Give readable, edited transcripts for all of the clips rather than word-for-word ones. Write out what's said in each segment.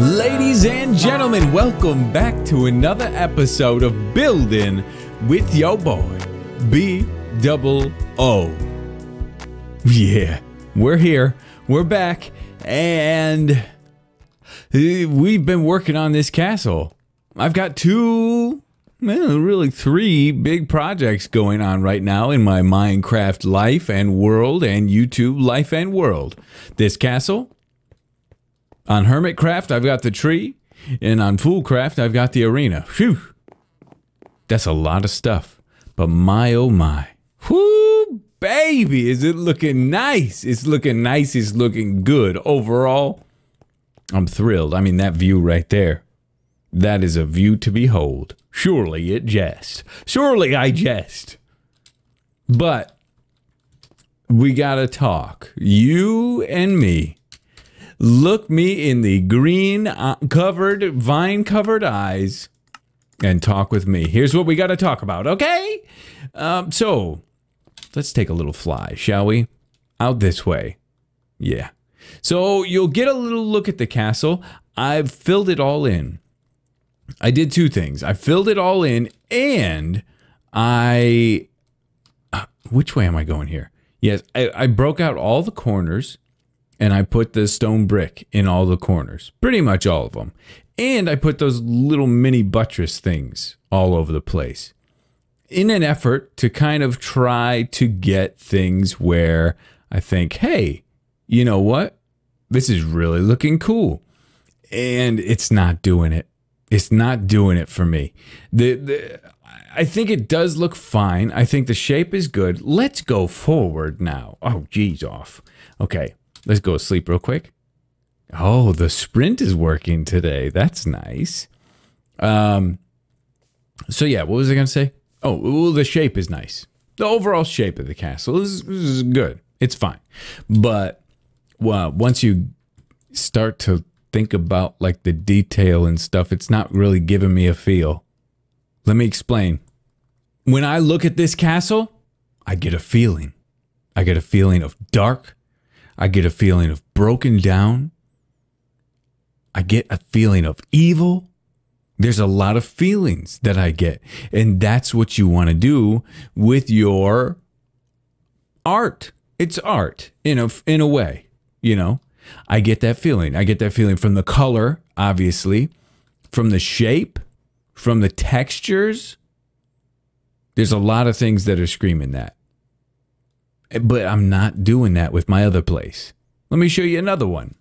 Ladies and gentlemen, welcome back to another episode of Building with your boy, BdoubleO. Yeah, we're here, we're back, and we've been working on this castle. I've got three big projects going on right now in my Minecraft life and world and YouTube life and world. This castle. On Hermitcraft, I've got the tree, and on Foolcraft, I've got the arena. Phew! That's a lot of stuff, but my oh my. Whoo, baby, is it looking nice? It's looking nice, it's looking good. Overall, I'm thrilled. I mean, that view right there, that is a view to behold. Surely it jest. Surely I jest. But we gotta talk. You and me. Look me in the green vine-covered eyes and talk with me. Here's what we got to talk about, okay? So, let's take a little fly, shall we? Out this way. Yeah. So, you'll get a little look at the castle. I've filled it all in. I did two things. I filled it all in, and which way am I going here? Yes, I broke out all the corners. And I put the stone brick in all the corners, pretty much all of them. And I put those little mini buttress things all over the place in an effort to kind of try to get things where I think, hey, you know what? This is really looking cool. And it's not doing it. It's not doing it for me. I think it does look fine. I think the shape is good. Let's go forward now. Oh, geez, off. Okay. Let's go to sleep real quick. Oh, the sprint is working today. That's nice. So yeah, what was I going to say? Oh, well, the shape is nice. The overall shape of the castle is good. It's fine. But well, once you start to think about like the detail and stuff, it's not really giving me a feel. Let me explain. When I look at this castle, I get a feeling. I get a feeling of dark. I get a feeling of broken down. I get a feeling of evil. There's a lot of feelings that I get. And that's what you want to do with your art. It's art in a way, you know. I get that feeling. I get that feeling from the color, obviously, from the shape, from the textures. There's a lot of things that are screaming that. But I'm not doing that with my other place. Let me show you another one.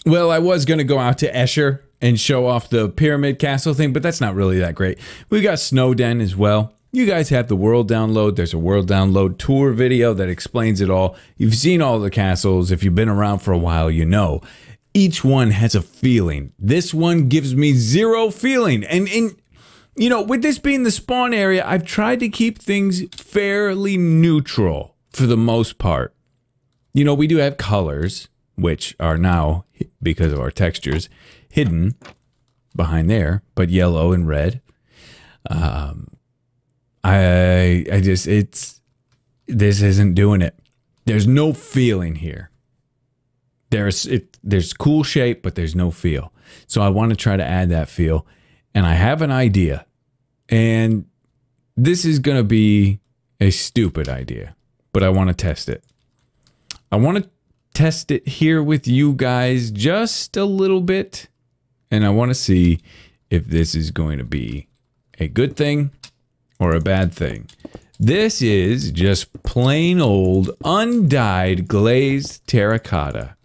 Well, I was going to go out to Escher and show off the pyramid castle thing, but that's not really that great. We got Snowden as well. You guys have the world download. There's a world download tour video that explains it all. You've seen all the castles. If you've been around for a while, you know. Each one has a feeling. This one gives me zero feeling. And you know, with this being the spawn area, I've tried to keep things fairly neutral for the most part. You know, we do have colors, which are now, because of our textures, hidden behind there, but yellow and red. This isn't doing it. There's no feeling here. There's cool shape, but there's no feel. So I want to try to add that feel. And I have an idea, and this is going to be a stupid idea, but I want to test it. I want to test it here with you guys just a little bit, and I want to see if this is going to be a good thing or a bad thing. This is just plain old undyed glazed terracotta.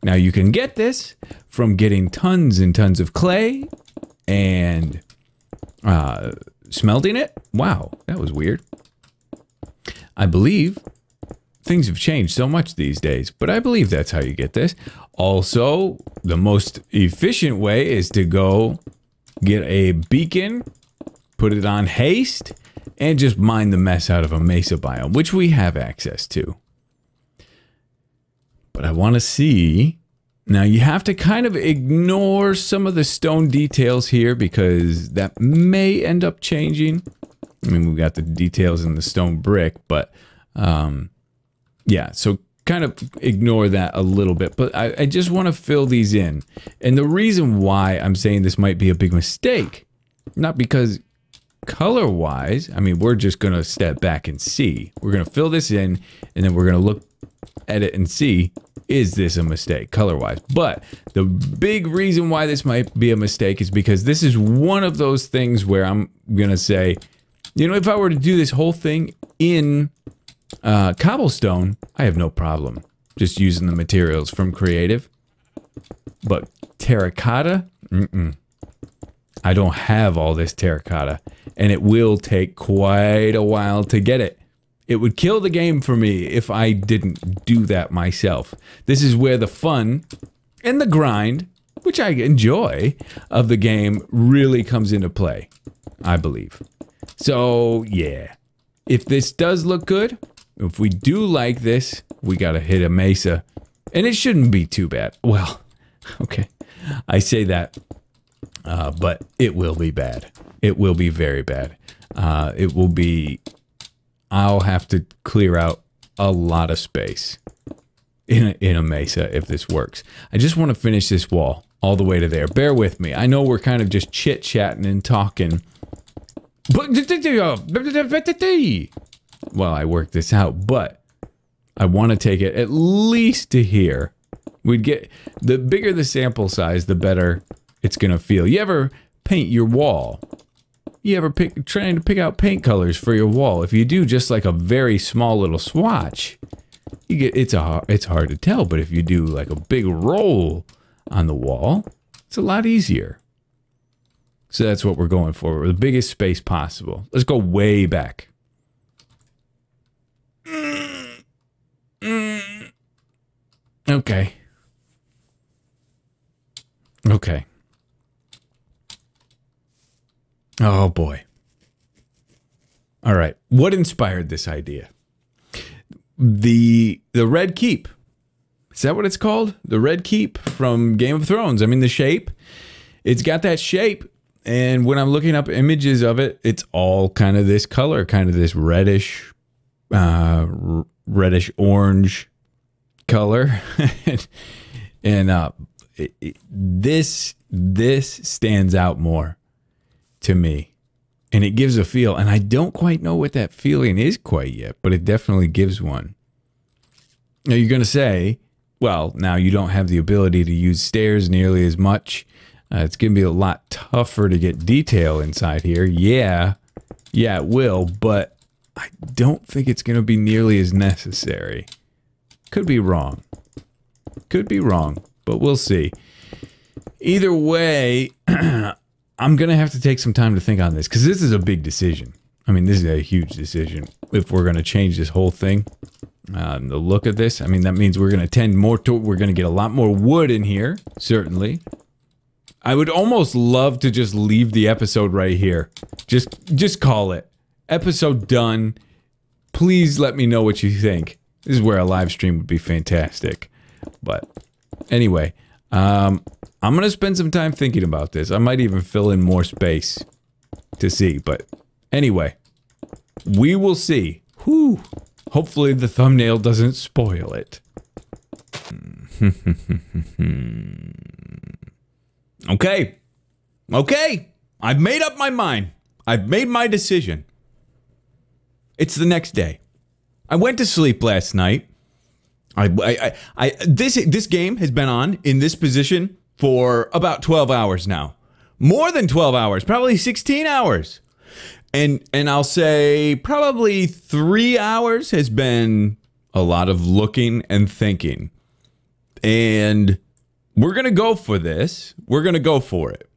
Now you can get this from getting tons and tons of clay and smelting it. Wow, that was weird. I believe things have changed so much these days, but I believe that's how you get this. Also, the most efficient way is to go get a beacon, put it on haste, and just mine the mess out of a mesa biome, which we have access to. But I want to see. Now, you have to kind of ignore some of the stone details here because that may end up changing. I mean, we've got the details in the stone brick, but yeah, so kind of ignore that a little bit, but I just want to fill these in. And the reason why I'm saying this might be a big mistake, not because color-wise, I mean, we're just going to step back and see. We're going to fill this in, and then we're going to look at it and see, is this a mistake color-wise? But the big reason why this might be a mistake is because this is one of those things where I'm going to say, you know, if I were to do this whole thing in cobblestone, I have no problem just using the materials from creative. But terracotta, I don't have all this terracotta, and it will take quite a while to get it. It would kill the game for me if I didn't do that myself. This is where the fun and the grind, which I enjoy, of the game really comes into play, I believe. So yeah, if this does look good, if we do like this, we gotta hit a mesa. And it shouldn't be too bad. Well, okay, I say that, but it will be bad. It will be very bad. It will be, I'll have to clear out a lot of space in a mesa if this works. I just want to finish this wall all the way to there. Bear with me. I know we're kind of just chit-chatting and talking. Well, I worked this out, but I want to take it at least to here. We'd get, the bigger the sample size, the better it's going to feel. You ever paint your wall? You ever trying to pick out paint colors for your wall? If you do just like a very small little swatch, you get, it's hard to tell, but if you do like a big roll on the wall, it's a lot easier. So that's what we're going for, the biggest space possible. Let's go way back. Okay. Okay. Oh boy. All right. What inspired this idea? The Red Keep. Is that what it's called? The Red Keep from Game of Thrones. I mean, the shape. It's got that shape. And when I'm looking up images of it, it's all kind of this color, kind of this reddish, reddish orange color. and this stands out more to me, and it gives a feel, and I don't quite know what that feeling is quite yet, but it definitely gives one. Now you're gonna say, well, now you don't have the ability to use stairs nearly as much. It's gonna be a lot tougher to get detail inside here. Yeah, it will, but I don't think it's gonna be nearly as necessary. Could be wrong. Could be wrong, but we'll see. Either way, I'm going to have to take some time to think on this, because this is a big decision. I mean, this is a huge decision. If we're going to change this whole thing, the look of this, I mean, that means we're going to tend more to, we're going to get a lot more wood in here, certainly. I would almost love to just leave the episode right here. Just call it. Episode done. Please let me know what you think. This is where a live stream would be fantastic. But anyway, I'm going to spend some time thinking about this. I might even fill in more space to see. But anyway, we will see. Whew. Hopefully the thumbnail doesn't spoil it. Okay. Okay. I've made up my mind. I've made my decision. It's the next day. I went to sleep last night. This game has been on in this position for about 12 hours now. More than 12 hours, probably 16 hours. And I'll say probably 3 hours has been a lot of looking and thinking. And we're going to go for this. We're going to go for it.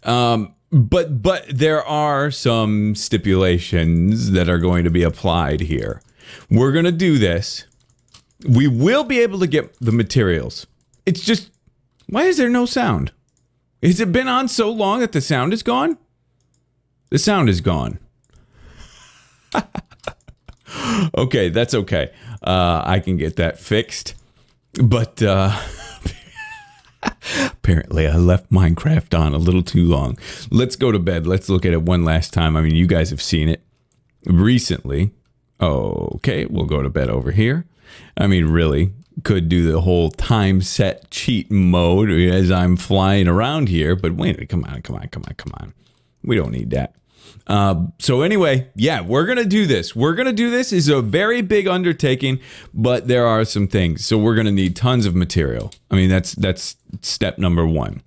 But there are some stipulations that are going to be applied here. We're going to do this. We will be able to get the materials. It's just, why is there no sound? Has it been on so long that the sound is gone? The sound is gone. Okay, that's okay. I can get that fixed. But apparently I left Minecraft on a little too long. Let's go to bed. Let's look at it one last time. I mean, you guys have seen it recently. Okay, we'll go to bed over here. I mean, really, could do the whole time set cheat mode as I'm flying around here, but wait, come on. We don't need that. So anyway, yeah, we're going to do this. It's a very big undertaking, but there are some things. So we're going to need tons of material. I mean, that's step number one.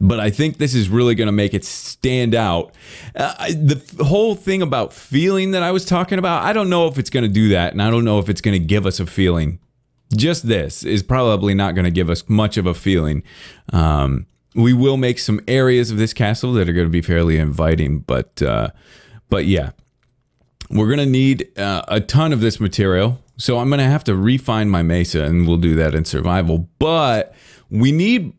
But I think this is really going to make it stand out. The whole thing about feeling that I was talking about, I don't know if it's going to do that, and I don't know if it's going to give us a feeling. Just this is probably not going to give us much of a feeling. We will make some areas of this castle that are going to be fairly inviting, but yeah, we're going to need a ton of this material. So I'm going to have to refine my mesa, and we'll do that in survival. But we need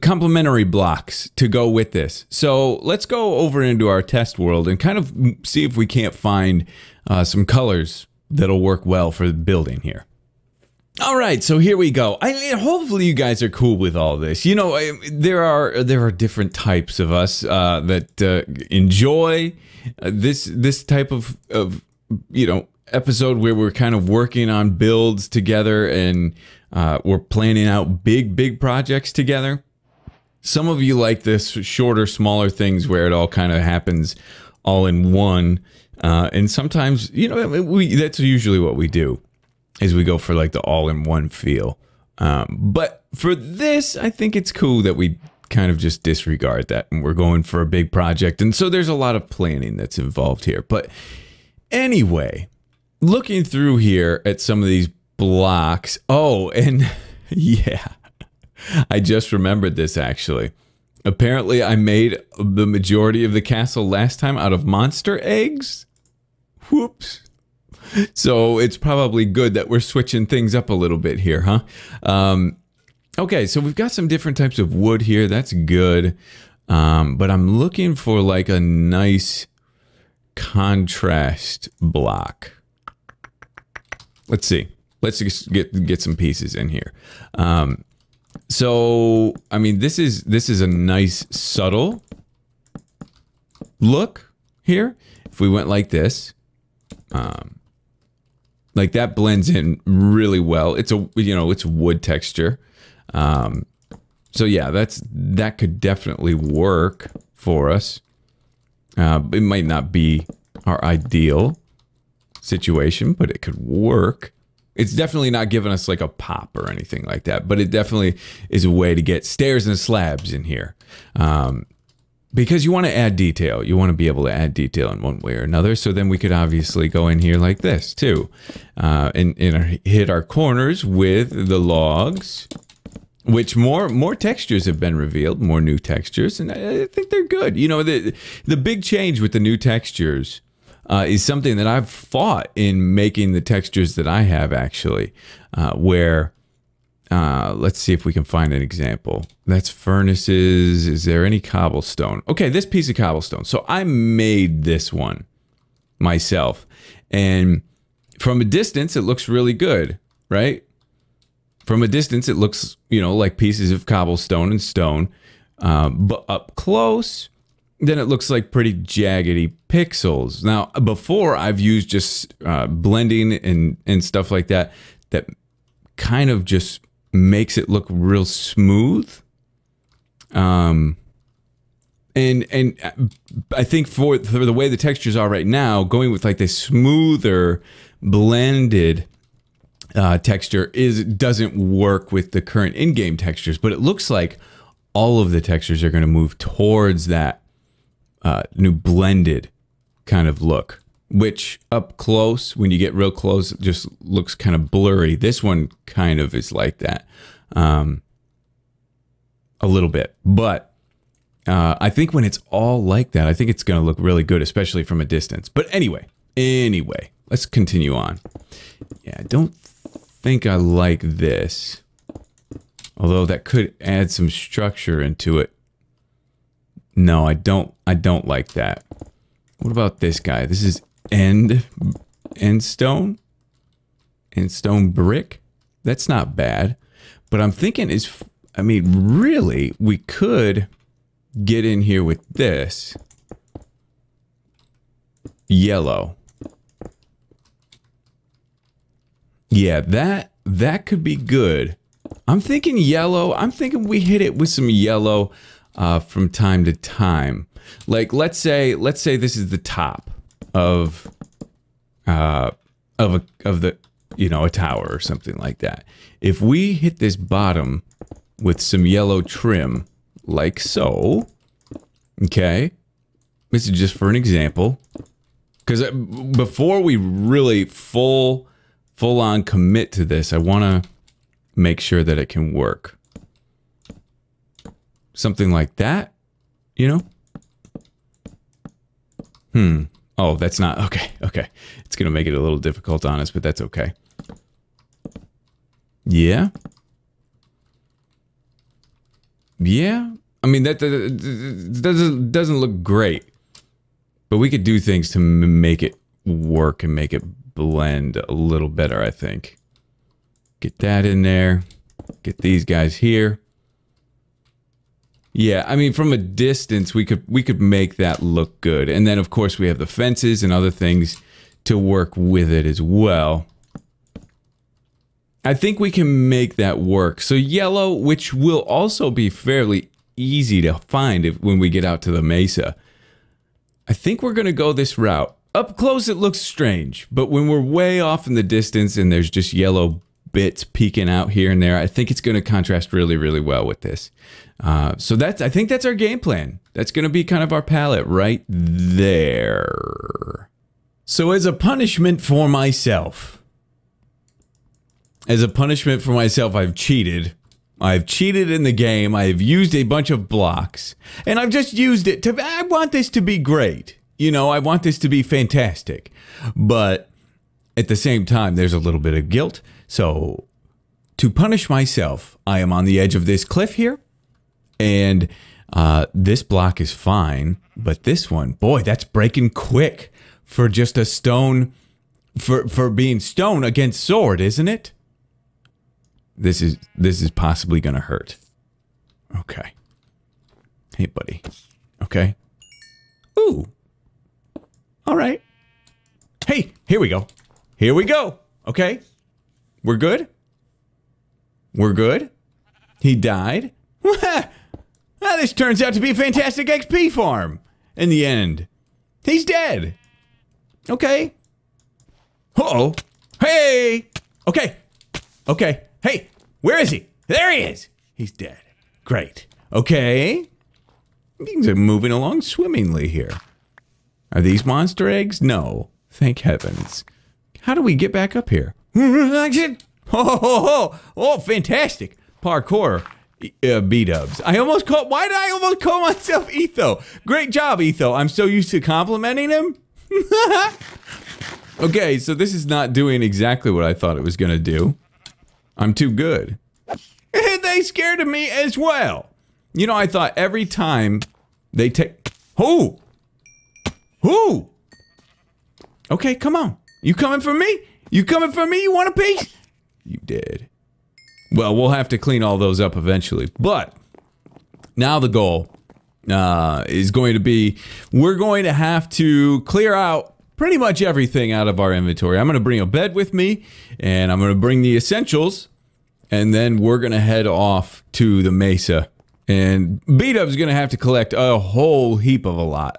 complementary blocks to go with this. So let's go over into our test world and kind of see if we can't find some colors that'll work well for the building here. All right, so here we go. Hopefully you guys are cool with all this. You know, there are different types of us that enjoy this type of episode where we're kind of working on builds together and we're planning out big projects together. Some of you like this shorter, smaller things where it all kind of happens all in one. And sometimes, that's usually what we do, is we go for like the all-in-one feel. But for this, I think it's cool that we kind of just disregard that and we're going for a big project. And so there's a lot of planning that's involved here. But anyway, looking through here at some of these blocks. Oh, and yeah, I just remembered this actually. Apparently, I made the majority of the castle last time out of monster eggs. Whoops. So it's probably good that we're switching things up a little bit here, huh? Okay, so we've got some different types of wood here. That's good. But I'm looking for like a nice contrast block. Let's see. Let's just get some pieces in here. So, I mean, this is a nice subtle look here. If we went like this, like that blends in really well. It's it's wood texture. So yeah, that could definitely work for us. It might not be our ideal situation, but it could work. It's definitely not giving us like a pop or anything like that, but it definitely is a way to get stairs and slabs in here. Because you want to add detail. You want to be able to add detail in one way or another. So then we could obviously go in here like this too. And hit our corners with the logs, which more textures have been revealed, more new textures. And I think they're good. You know, the big change with the new textures is something that I've fought in making the textures that I have actually, where, let's see if we can find an example. That's furnaces. Is there any cobblestone? Okay, this piece of cobblestone. So I made this one myself. And from a distance, it looks really good, right? From a distance, it looks, like pieces of cobblestone and stone. But up close, then it looks like pretty jaggedy pixels. Now, before I've used just blending and stuff like that, that kind of just makes it look real smooth. And I think for the way the textures are right now, going with like this smoother blended texture doesn't work with the current in-game textures, but it looks like all of the textures are going to move towards that new blended kind of look, which up close, when you get real close, it just looks kind of blurry. This one kind of is like that a little bit, but I think when it's all like that, I think it's going to look really good, especially from a distance. But anyway, let's continue on. Yeah, I don't think I like this, although that could add some structure into it. No, I don't like that. What about this guy? This is end stone brick. That's not bad, but I'm thinking really we could get in here with this yellow. Yeah, that could be good. I'm thinking yellow. I'm thinking we hit it with some yellow from time to time. Like let's say this is the top of the a tower or something like that. If we hit this bottom with some yellow trim, like so, okay. This is just for an example, because before we really full on commit to this, I want to make sure that it can work. Something like that, Oh, that's not okay. Okay, it's gonna make it a little difficult on us, but that's okay. Yeah. Yeah. I mean that doesn't look great, but we could do things to make it work and make it blend a little better. I think. Get that in there. Get these guys here. Yeah, I mean, from a distance, we could make that look good, and then of course we have the fences and other things to work with it as well. I think we can make that work. So yellow, which will also be fairly easy to find when we get out to the mesa. I think we're gonna go this route. Up close, it looks strange, but when we're way off in the distance and there's just yellow bits peeking out here and there, I think it's going to contrast really, really well with this. So I think that's our game plan. That's going to be kind of our palette right there. So as a punishment for myself, I've cheated. I've cheated in the game. I've used a bunch of blocks, and I've just used it to, I want this to be great. I want this to be fantastic, but at the same time, there's a little bit of guilt. So, to punish myself, I am on the edge of this cliff here, and this block is fine, but this one, boy, that's breaking quick for just a stone, for being stone against sword, isn't it? This is possibly gonna hurt. Okay. Hey, buddy. Okay. Ooh. All right. Hey, here we go. Here we go. Okay. We're good? We're good? He died? This turns out to be a fantastic XP farm in the end. He's dead. Okay. Uh-oh. Hey! Okay. Okay. Hey! Where is he? There he is! He's dead. Great. Okay. Things are moving along swimmingly here. Are these monster eggs? No. Thank heavens. How do we get back up here? Oh, fantastic. Parkour, B-dubs. Why did I almost call myself Etho? Great job, Etho. I'm so used to complimenting him. Okay, so this is not doing exactly what I thought it was going to do. I'm too good. They scared me as well. I thought every time they take... Who? Okay, come on. You coming for me? You coming for me? You want a piece? You did. Well, we'll have to clean all those up eventually. But now the goal is going to be, we're going to have to clear out pretty much everything out of our inventory. I'm going to bring a bed with me, and I'm going to bring the essentials, and then we're going to head off to the mesa. And B-Dub's going to have to collect a whole heap of a lot.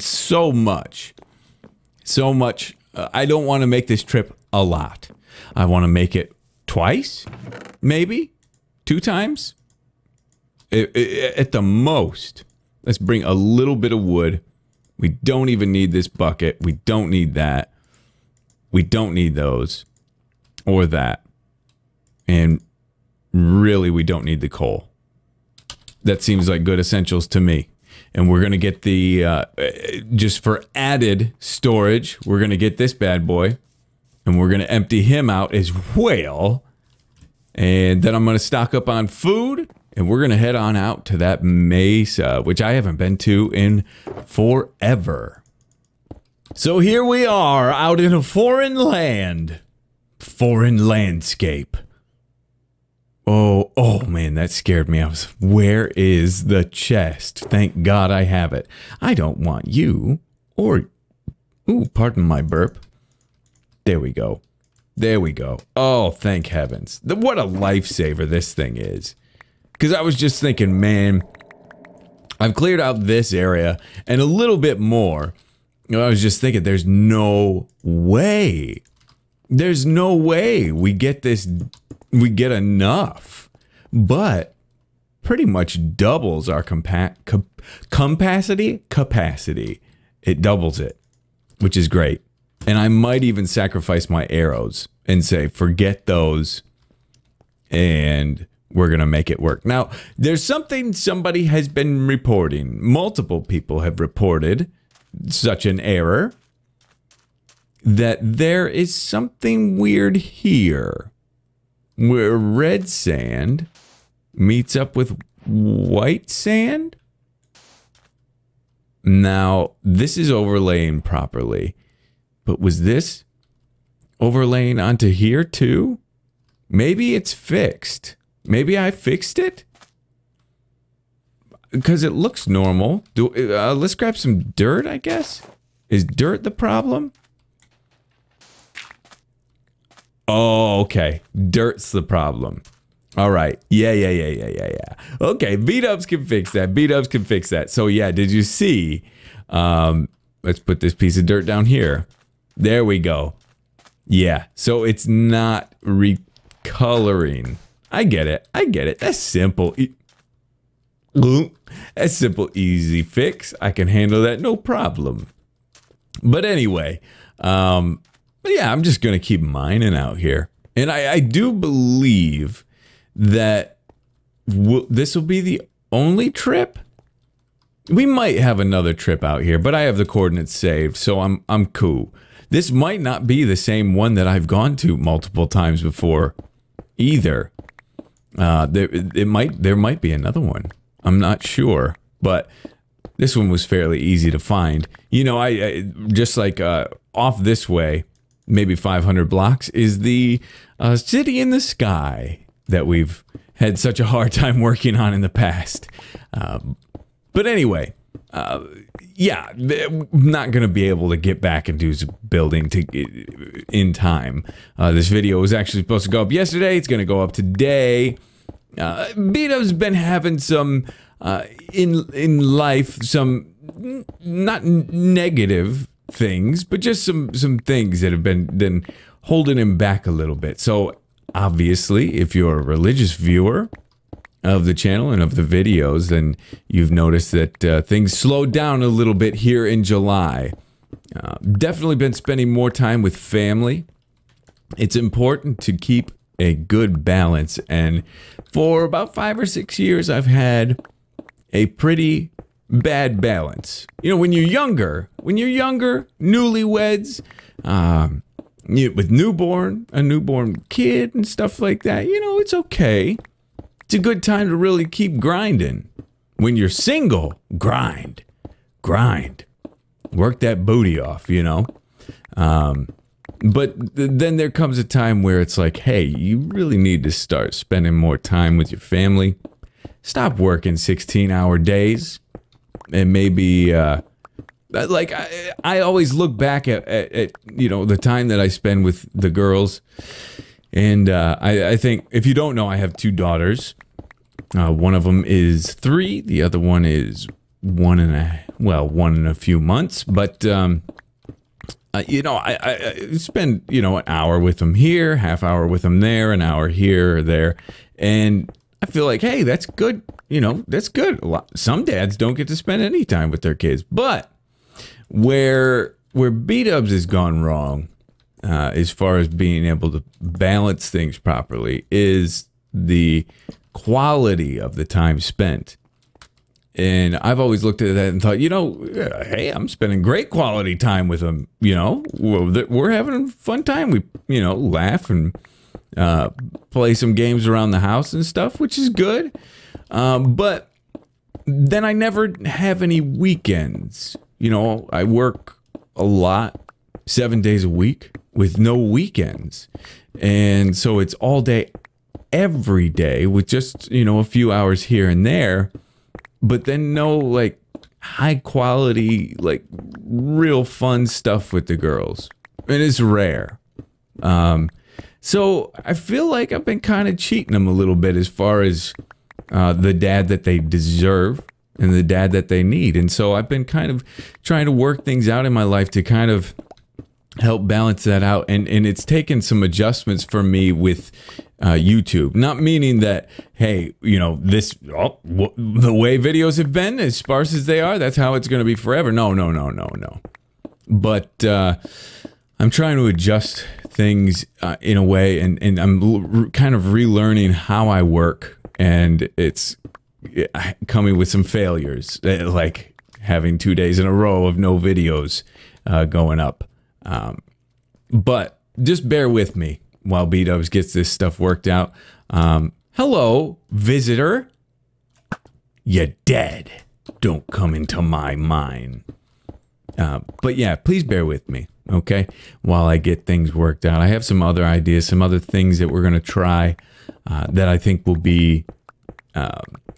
So much. So much. I don't want to make this trip a lot. I want to make it twice, maybe 2 times at the most. Let's bring a little bit of wood. We don't even need this bucket. We don't need that. We don't need those or that. And really, we don't need the coal. That seems like good essentials to me. And we're going to get the, just for added storage, we're going to get this bad boy. And we're going to empty him out as well. And then I'm going to stock up on food. And we're going to head on out to that mesa, which I haven't been to in forever. So here we are out in a foreign land. Foreign landscape. Oh man, that scared me. Where is the chest? Thank God I have it. I don't want you or, ooh, pardon my burp. There we go. There we go. Oh, thank heavens. What a lifesaver this thing is. Because I was just thinking, man, I've cleared out this area and a little bit more. I was just thinking, there's no way. There's no way we get enough. But pretty much doubles our capacity. It doubles it, which is great. And I might even sacrifice my arrows and say, forget those, and we're going to make it work. Now, there's something somebody has been reporting. Multiple people have reported such an error, that there is something weird here, where red sand meets up with white sand. Now, this is overlaying properly. But was this overlaying onto here too? Maybe it's fixed. Maybe I fixed it? Because it looks normal. Let's grab some dirt, I guess. Is dirt the problem? Oh, okay. Dirt's the problem. All right. Yeah. Okay, B-dubs can fix that. B-dubs can fix that. So yeah, did you see? Let's put this piece of dirt down here. There we go. Yeah, so it's not recoloring. I get it. That's simple. That's simple, easy fix. I can handle that, no problem. But anyway, yeah, I'm just going to keep mining out here. And I do believe that this will be the only trip. We might have another trip out here, but I have the coordinates saved, so I'm cool. This might not be the same one that I've gone to multiple times before either. There might be another one. I'm not sure, but this one was fairly easy to find. You know, I just like off this way, maybe 500 blocks, is the city in the sky that we've had such a hard time working on in the past. But anyway, yeah, I'm not going to be able to get back and do building in time. This video was actually supposed to go up yesterday. It's going to go up today. Beto's been having some, in life, some not negative things, but just some things that have been holding him back a little bit. So obviously, if you're a religious viewer of the channel and of the videos, then you've noticed that things slowed down a little bit here in July. Definitely been spending more time with family. It's important to keep a good balance, and for about 5 or 6 years I've had a pretty bad balance. You know, when you're younger, newlyweds, with a newborn kid and stuff like that, you know, it's okay. It's a good time to really keep grinding. When you're single, grind. Work that booty off, you know. But then there comes a time where it's like, hey, you really need to start spending more time with your family. Stop working 16-hour days. And maybe, like, I always look back at, you know, the time that I spend with the girls. And I think, if you don't know, I have 2 daughters. One of them is 3. The other one is 1 and a few months. But, you know, I spend, you know, an hour with them here, half hour with them there, an hour here or there. And I feel like, hey, that's good. You know, that's good. Some dads don't get to spend any time with their kids. But where B-dubs has gone wrong, as far as being able to balance things properly, is the quality of the time spent. And I've always looked at that and thought, you know, hey, I'm spending great quality time with them. You know, we're having a fun time. We, you know, laugh and play some games around the house and stuff, which is good. But then I never have any weekends. You know, I work a lot, 7 days a week with no weekends. And so it's all day, every day with just, you know, a few hours here and there. But then no, like, high quality, like, real fun stuff with the girls. And it's rare. So I feel like I've been kind of cheating them a little bit as far as the dad that they deserve and the dad that they need. And so I've been kind of trying to work things out in my life to kind of help balance that out. And it's taken some adjustments for me with YouTube. Not meaning that, hey, you know, the way videos have been, as sparse as they are, that's how it's going to be forever. No. But I'm trying to adjust things in a way, and I'm kind of relearning how I work, and it's coming with some failures, like having 2 days in a row of no videos going up. But just bear with me while B-Dubs gets this stuff worked out. Hello, visitor. You're dead. Don't come into my mind. But yeah, please bear with me, okay, while I get things worked out. I have some other ideas, some other things that we're going to try that I think will be...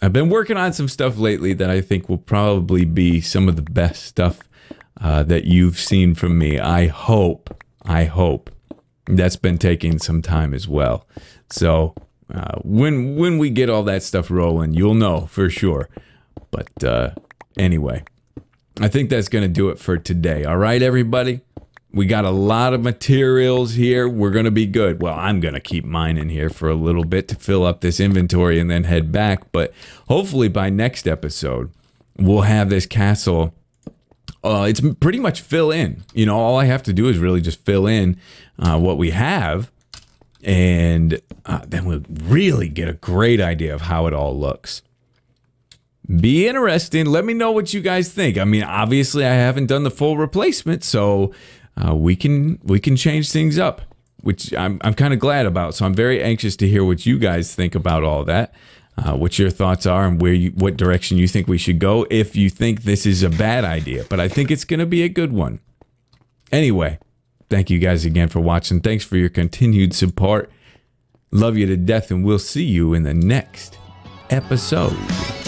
I've been working on some stuff lately that I think will probably be some of the best stuff that you've seen from me. I hope that's been taking some time as well. So when we get all that stuff rolling, you'll know for sure. But anyway, I think that's going to do it for today. All right, everybody? We got a lot of materials here. We're going to be good. Well, I'm going to keep mine in here for a little bit to fill up this inventory and then head back. But hopefully by next episode, we'll have this castle. It's pretty much fill in. You know, all I have to do is really just fill in what we have. And then we'll really get a great idea of how it all looks. Be interesting. Let me know what you guys think. I mean, obviously, I haven't done the full replacement, so we can change things up, which I'm kind of glad about. So I'm very anxious to hear what you guys think about all that. What your thoughts are and what direction you think we should go if you think this is a bad idea. But I think it's going to be a good one. Anyway, thank you guys again for watching. Thanks for your continued support. Love you to death, and we'll see you in the next episode.